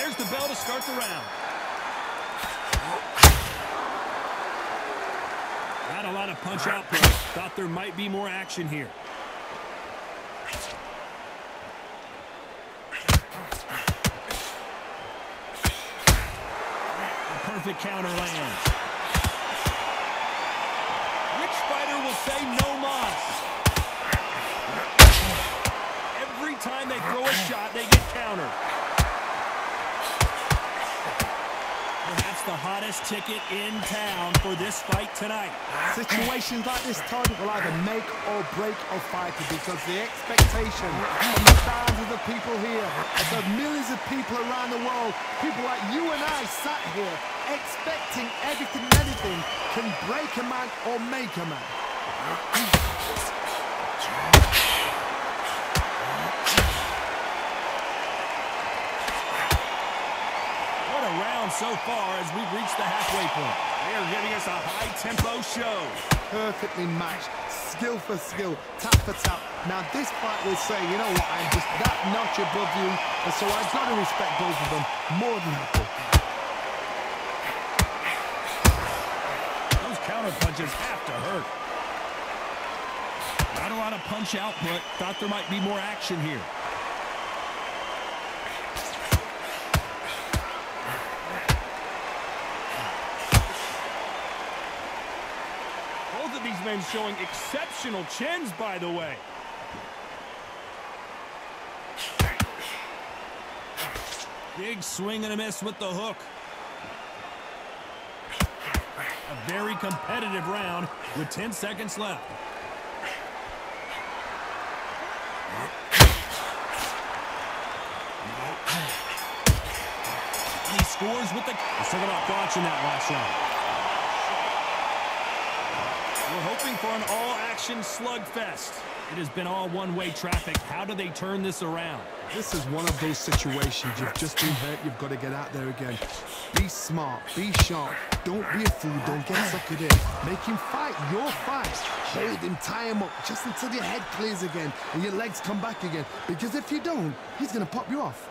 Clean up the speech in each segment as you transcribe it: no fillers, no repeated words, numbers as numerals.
There's the bell to start the round. Not a lot of punch output. Thought there might be more action here. A perfect counter lands. Which fighter will say no mas? Every time they throw a shot, they get countered. Perhaps the hottest ticket in town for this fight tonight. Situations like this, Todd, will either make or break a fighter because the expectation from the thousands of people here, and the millions of people around the world, people like you and I sat here expecting everything and anything can break a man or make a man. So far as we've reached the halfway point. They are giving us a high-tempo show. Perfectly matched, skill for skill, tap for tap. Now this fight will say, you know what, I'm just that notch above you, and so I've got to respect both of them more than happy. Those counter punches have to hurt. Not a lot of punch output. Thought there might be more action here. These men showing exceptional chins, by the way. Big swing and a miss with the hook. A very competitive round with 10 seconds left. And he scores with the... Let's talk about watching that last round. We're hoping for an all-action slugfest. It has been all one-way traffic. How do they turn this around? This is one of those situations. You've just been hurt. You've got to get out there again. Be smart. Be sharp. Don't be a fool. Don't get suckered in. Make him fight your fight. Hold him. Tie him up just until your head clears again and your legs come back again. Because if you don't, he's going to pop you off.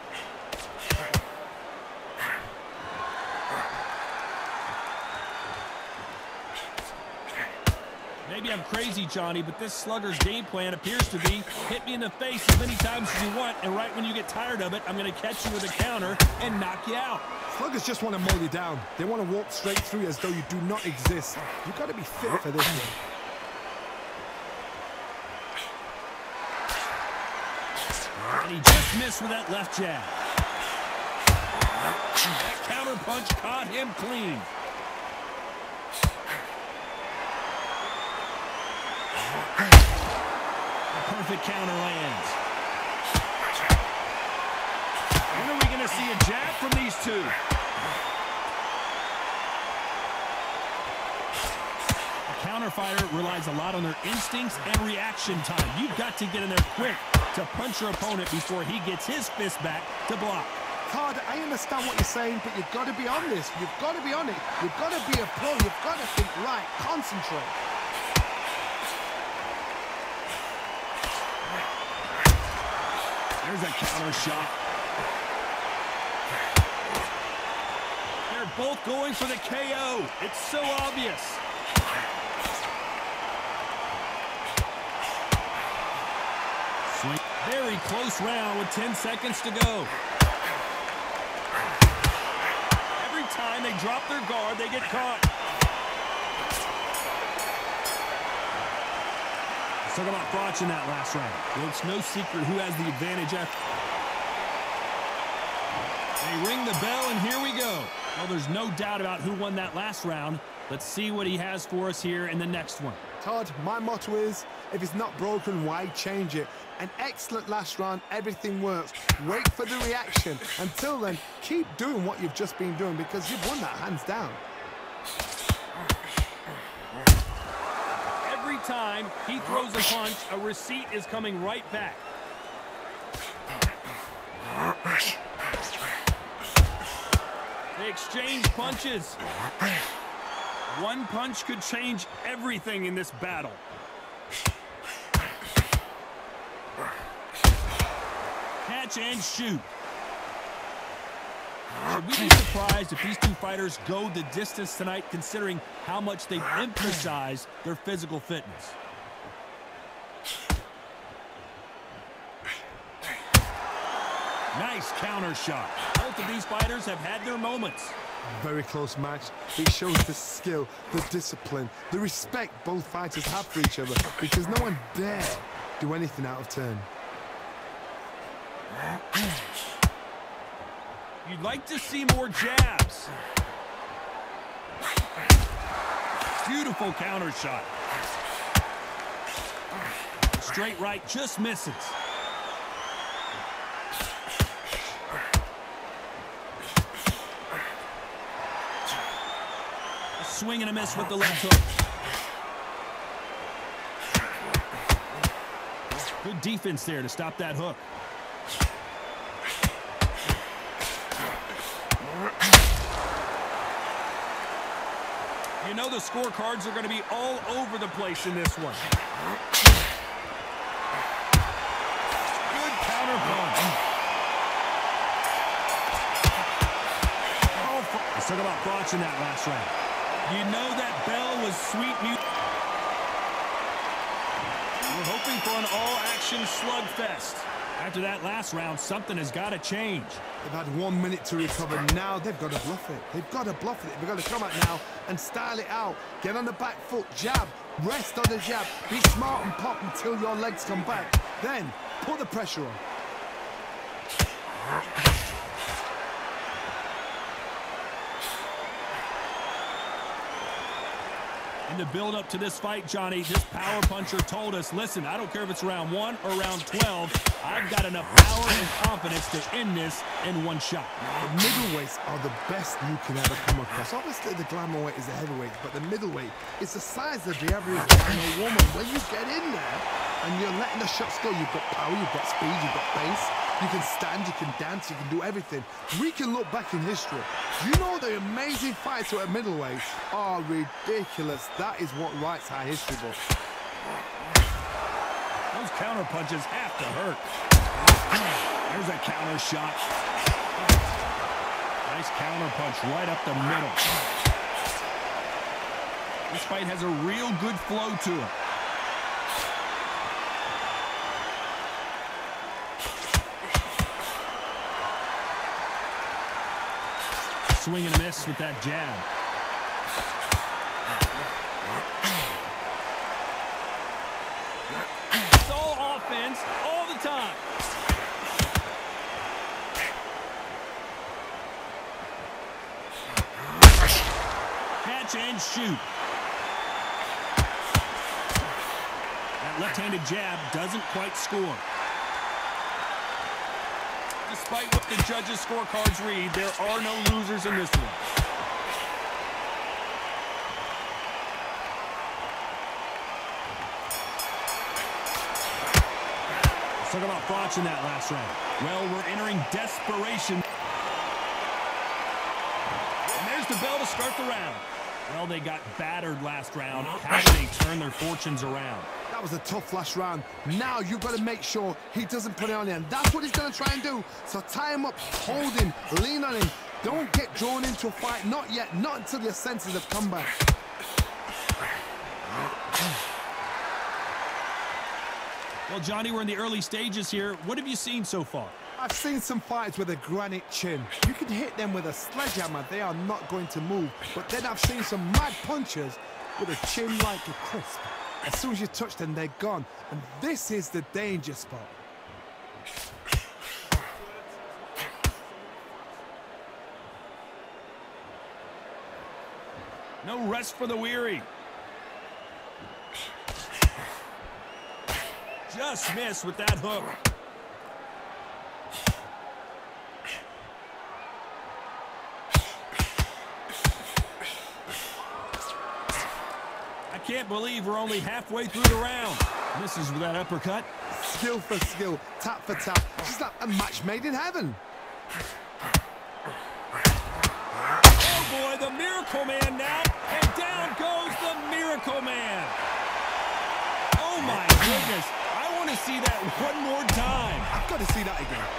Maybe I'm crazy, Johnny, but this slugger's game plan appears to be hit me in the face as many times as you want, and right when you get tired of it, I'm going to catch you with a counter and knock you out. Sluggers just want to mow you down. They want to walk straight through you as though you do not exist. You've got to be fit for this one. And he just missed with that left jab. That counter punch caught him clean. Perfect counter lands. When are we going to see a jab from these two? A counter fighter relies a lot on their instincts and reaction time. You've got to get in there quick to punch your opponent before he gets his fist back to block. Todd, I understand what you're saying, but you've got to be on this. You've got to be on it. You've got to be a pro. You've got to think right. Concentrate. There's a counter shot. They're both going for the KO. It's so obvious. Swing. Very close round with 10 seconds to go. Every time they drop their guard, they get caught. Let's talk about thoughts in that last round. Well, it's no secret who has the advantage after. They ring the bell, and here we go. Well, there's no doubt about who won that last round. Let's see what he has for us here in the next one. Todd, my motto is, if it's not broken, why change it? An excellent last round, everything works. Wait for the reaction. Until then, keep doing what you've just been doing because you've won that hands down. Every time he throws a punch, a receipt is coming right back. They exchange punches. One punch could change everything in this battle. Catch and shoot. Should we be surprised if these two fighters go the distance tonight, considering how much they've emphasized their physical fitness? Nice counter shot. Both of these fighters have had their moments. Very close match. It shows the skill, the discipline, the respect both fighters have for each other, because no one dare do anything out of turn. You'd like to see more jabs. Beautiful counter shot. Straight right just misses. Swing and a miss with the left hook. Good defense there to stop that hook. You know the scorecards are going to be all over the place in this one. Good counter punch. Let's talk about thoughts in that last round. You know that bell was sweet music. We're hoping for an all-action slugfest. After that last round, something has got to change. They've had 1 minute to recover. Now they've got to bluff it. They've got to bluff it. They've got to come out now and style it out. Get on the back foot, jab, rest on the jab. Be smart and pop until your legs come back. Then put the pressure on. In the build-up to this fight, Johnny, this power puncher told us, listen, I don't care if it's round 1 or round 12, I've got enough power and confidence to end this in one shot. The middleweights are the best you can ever come across. Obviously, the glamour weight is the heavyweight, but the middleweight is the size of the average man or woman. When you get in there and you're letting the shots go, you've got power, you've got speed, you've got pace. You can stand, you can dance, you can do everything. We can look back in history. You know the amazing fights at middleweight are ridiculous. That is what writes our history book. Those counter punches have to hurt. There's a counter shot. Nice counter punch right up the middle. This fight has a real good flow to it. Swing and a miss with that jab. It's all offense all the time. Catch and shoot. That left-handed jab doesn't quite score. Despite what the judges' scorecards read, there are no losers in this one. Let's talk about thoughts in that last round. Well, we're entering desperation. And there's the bell to start the round. Well, they got battered last round. How do they turn their fortunes around? That was a tough last round. Now you've got to make sure he doesn't put it on you. And that's what he's going to try and do. So tie him up, hold him, lean on him. Don't get drawn into a fight. Not yet. Not until your senses have come back. Well, Johnny, we're in the early stages here. What have you seen so far? I've seen some fighters with a granite chin. You can hit them with a sledgehammer. They are not going to move. But then I've seen some mad punchers with a chin like a crisp. As soon as you touch them, they're gone. And this is the danger spot. No rest for the weary. Just missed with that hook. I can't believe we're only halfway through the round. Misses with that uppercut. Skill for skill, tap for tap. Just like a match made in heaven. Oh boy, the Miracle Man now. And down goes the Miracle Man. Oh my goodness. I want to see that one more time. I've got to see that again.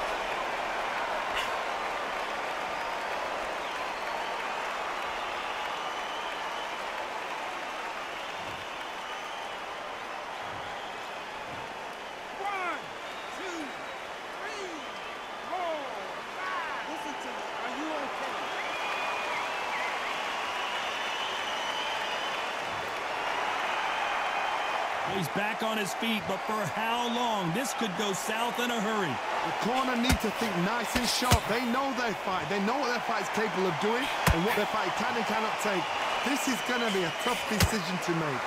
He's back on his feet, but for how long? This could go south in a hurry. The corner need to think nice and sharp. They know their fight. They know what their fight is capable of doing and what their fight can and cannot take. This is going to be a tough decision to make.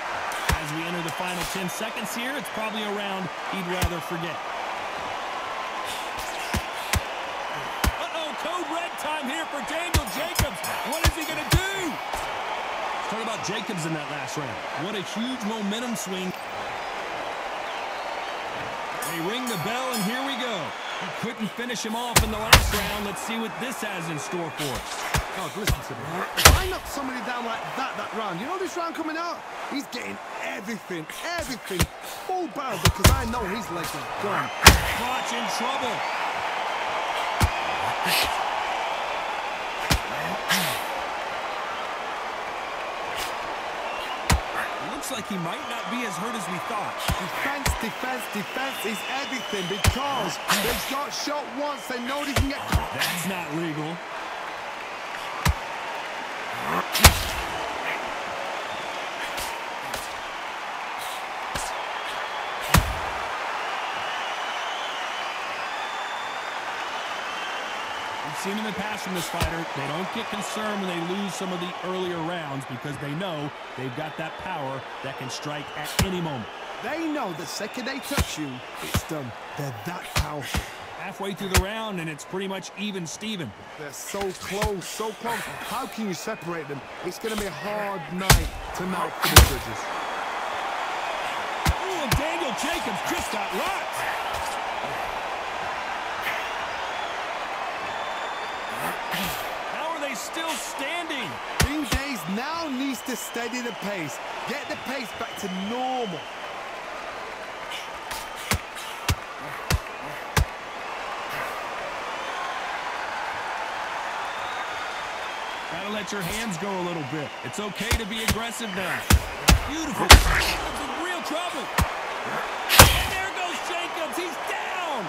As we enter the final 10 seconds here, it's probably a round he'd rather forget. Uh-oh, code red time here for Daniel Jacobs. What is he going to do? Talk about Jacobs in that last round. What a huge momentum swing. They ring the bell, and here we go. He couldn't finish him off in the last round. Let's see what this has in store for us. Oh, listen to me. If I knock somebody down like that round, you know this round coming out? He's getting everything, full barrel, because I know his legs are gone. Crotch in trouble. Looks like he might not be as hurt as we thought. Defense is everything, because they've got shot once. They know they can get caught. That's not legal. We've seen in the past from this fighter, they don't get concerned when they lose some of the earlier rounds because they know they've got that power that can strike at any moment. They know the second they touch you, it's done. They're that powerful. Halfway through the round, and it's pretty much even Steven. They're so close, so close. How can you separate them? It's going to be a hard night tonight for the judges. Ooh, and Daniel Jacobs just got rocked. How are they still standing? King Days now needs to steady the pace. Get the pace back to normal. Gotta let your hands go a little bit. It's okay to be aggressive now. Beautiful. Jacobs in real trouble. And there goes Jacobs. He's down.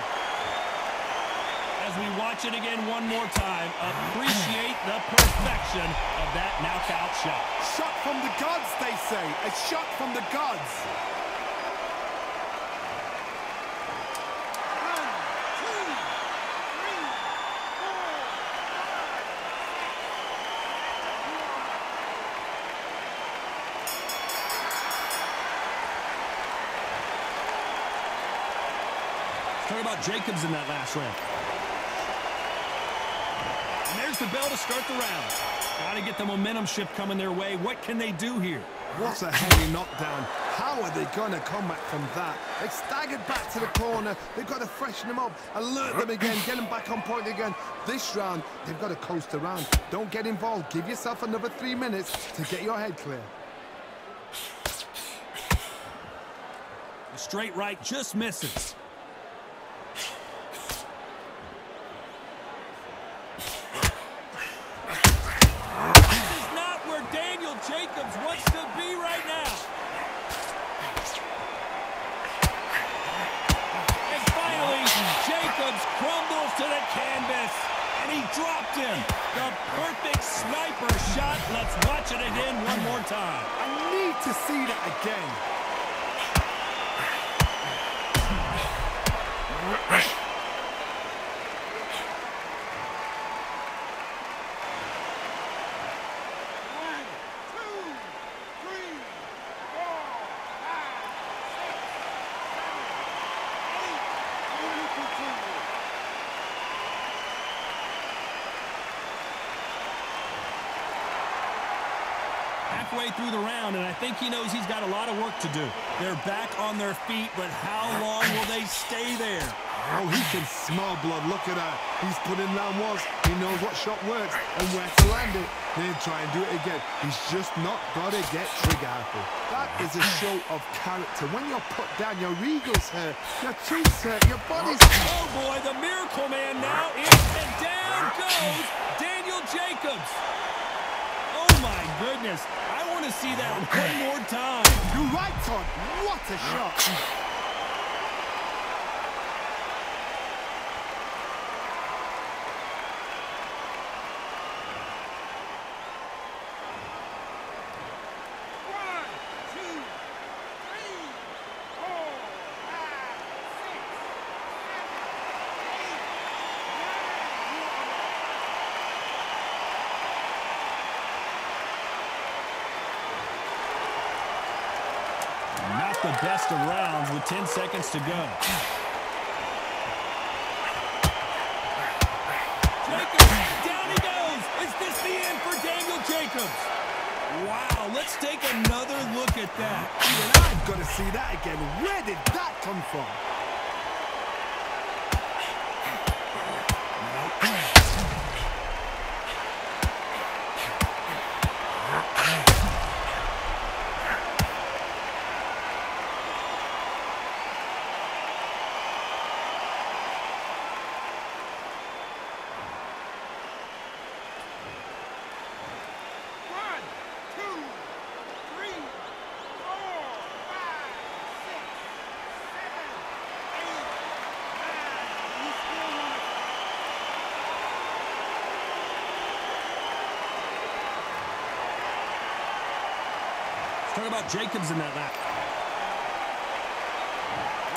As we watch it again one more time, appreciate the perfection of that knockout shot. Shot from the gods, they say. A shot from the gods. Talk about Jacobs in that last round. And there's the bell to start the round. Got to get the momentum shift coming their way. What can they do here? What a heavy knockdown. How are they going to come back from that? They staggered back to the corner. They've got to freshen them up, alert them again, get them back on point again. This round, they've got to coast around. Don't get involved. Give yourself another 3 minutes to get your head clear. A straight right just misses. Jacobs wants to be right now. And finally, Jacobs crumbles to the canvas. And he dropped him. The perfect sniper shot. Let's watch it again one more time. I need to see that again. Halfway through the round, and I think he knows he's got a lot of work to do. They're back on their feet, but how long will they stay there? Oh, he can smell blood. Look at that. He's put in round once. He knows what shot works and where to land it. Then try and do it again. He's just not got to get trigger happy. That is a show of character. When you're put down, your eagles hurt, your cheeks hurt, your body's... Oh, boy, the Miracle Man now is, and down goes Daniel Jacobs. Oh, my goodness. I want to see that one more time. You're right, Todd. What a shot. best of rounds with 10 seconds to go. Jacobs, down he goes. Is this the end for Daniel Jacobs? Wow, let's take another look at that. Even I've got to see that again. Where did that come from? Talk about Jacobs in that lap.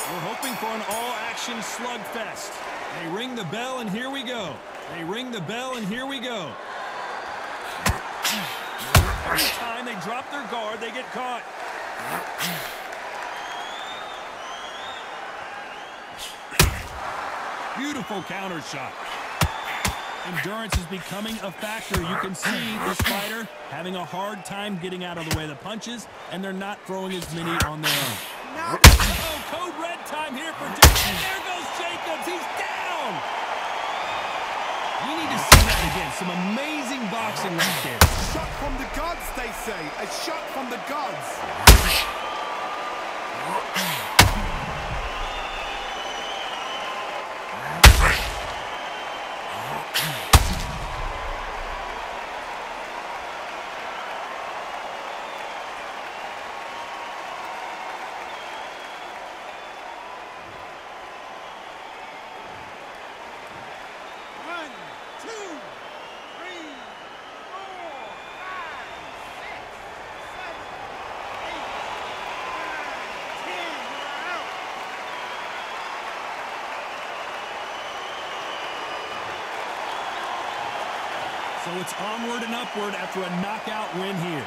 We're hoping for an all-action slugfest. They ring the bell, and here we go. They ring the bell, and here we go. Every time they drop their guard, they get caught. Beautiful counter shot. Endurance is becoming a factor. You can see this fighter having a hard time getting out of the way of the punches, and they're not throwing as many on their own. Uh-oh, code red time here for Jacobs. And there goes Jacobs. He's down. We need to see that again. Some amazing boxing right there. Shot from the gods, they say. A shot from the gods. So it's onward and upward after a knockout win here.